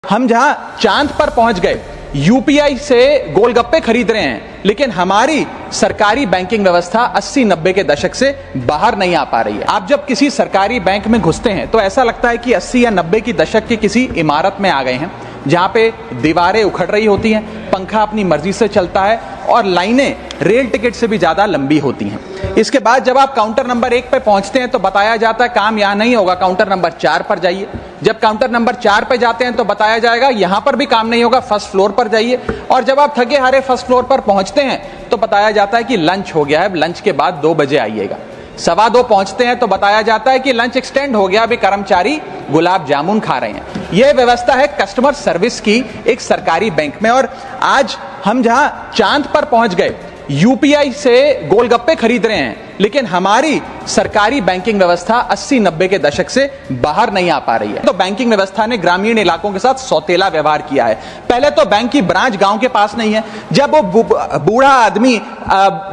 हम जहां चांद पर पहुंच गए, यूपीआई से गोलगप्पे खरीद रहे हैं, लेकिन हमारी सरकारी बैंकिंग व्यवस्था 80-90 के दशक से बाहर नहीं आ पा रही है। आप जब किसी सरकारी बैंक में घुसते हैं तो ऐसा लगता है कि 80 या 90 की दशक के किसी इमारत में आ गए हैं, जहां पे दीवारें उखड़ रही होती हैं, पंखा अपनी मर्जी से चलता है और लाइनें रेल टिकट से भी ज्यादा लंबी होती हैं। इसके बाद जब आप काउंटर नंबर 1 पे पहुंचते हैं तो बताया जाता है काम यहां नहीं होगा, काउंटर नंबर 4 पर जाइए। जब काउंटर नंबर 4 पे जाते हैं तो बताया जाएगा यहां पर भी काम नहीं होगा, फर्स्ट फ्लोर पर जाइए। और जब आप थके हारे फर्स्ट फ्लोर पर पहुंचते हैं तो बताया जाता है कि लंच हो गया है, लंच के बाद 2 बजे आइएगा। 2:15 पहुंचते हैं तो बताया जाता है कि लंच एक्सटेंड हो गया, अभी कर्मचारी गुलाब जामुन खा रहे हैं। यह व्यवस्था है कस्टमर सर्विस की एक सरकारी बैंक में। और आज हम जहां चांद पर पहुंच गए, यूपीआई से गोलगप्पे खरीद रहे हैं, लेकिन हमारी सरकारी बैंकिंग व्यवस्था 80-90 के दशक से बाहर नहीं आ पा रही है। तो बैंकिंग व्यवस्था ने ग्रामीण इलाकों के साथ सौतेला व्यवहार किया है। पहले तो बैंक की ब्रांच गांव के पास नहीं है। जब वो बूढ़ा आदमी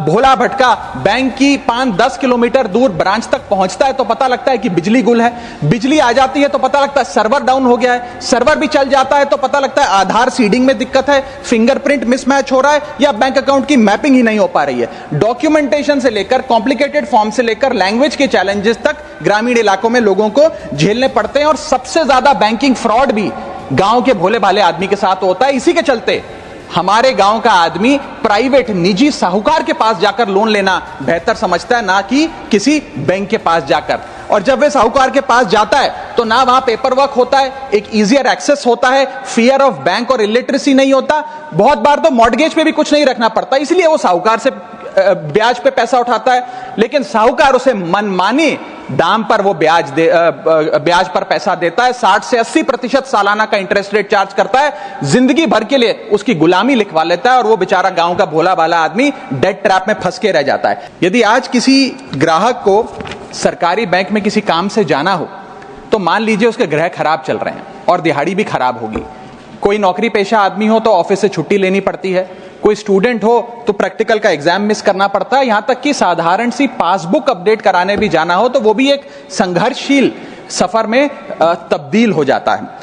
भोला भटका बैंक की 5-10 किलोमीटर दूर ब्रांच तक पहुंचता है तो पता लगता है कि बिजली गुल है। बिजली आ जाती है तो पता लगता है सर्वर डाउन हो गया है। सर्वर भी चल जाता है तो पता लगता है आधार सीडिंग में दिक्कत है, फिंगरप्रिंट मिसमैच हो रहा है या बैंक अकाउंट की मैपिंग ही नहीं हो पा रही है। डॉक्यूमेंटेशन से लेकर कॉम्प्लिकेटेड फॉर्म से लेकर लैंग्वेज के चैलेंजेस तक ग्रामीण इलाकों में लोगों को झेलने पड़ते हैं। और सबसे ज्यादा बैंकिंग फ्रॉड भी गांव के भोले भाले आदमी के साथ होता है। इसी के चलते हमारे गांव का आदमी प्राइवेट निजी साहूकार के पास जाकर लोन लेना बेहतर समझता है, ना कि किसी बैंक के पास जाकर। और जब वे साहूकार के पास जाता है तो ना वहां पेपर वर्क होता है, एक इजियर एक्सेस होता है, फियर ऑफ बैंक और इलिटरेसी नहीं होता। बहुत बार तो मॉर्गेज पे भी कुछ नहीं रखना पड़ता, इसलिए वो साहूकार से ब्याज पे पैसा उठाता है। लेकिन साहूकार उसे मनमानी दाम पर वो ब्याज पर पैसा देता है। 60 से 80% सालाना का इंटरेस्ट रेट चार्ज करता है। जिंदगी भर के लिए उसकी गुलामी लिखवा लेता है और वो बेचारा गांव का भोला भाला आदमी डेट ट्रैप में फंस के रह जाता है। यदि आज किसी ग्राहक को सरकारी बैंक में किसी काम से जाना हो तो मान लीजिए उसके ग्रह खराब चल रहे हैं और दिहाड़ी भी खराब होगी। कोई नौकरी पेशा आदमी हो तो ऑफिस से छुट्टी लेनी पड़ती है, कोई स्टूडेंट हो तो प्रैक्टिकल का एग्जाम मिस करना पड़ता है, यहां तक कि साधारण सी पासबुक अपडेट कराने भी जाना हो तो वो भी एक संघर्षशील सफर में तब्दील हो जाता है।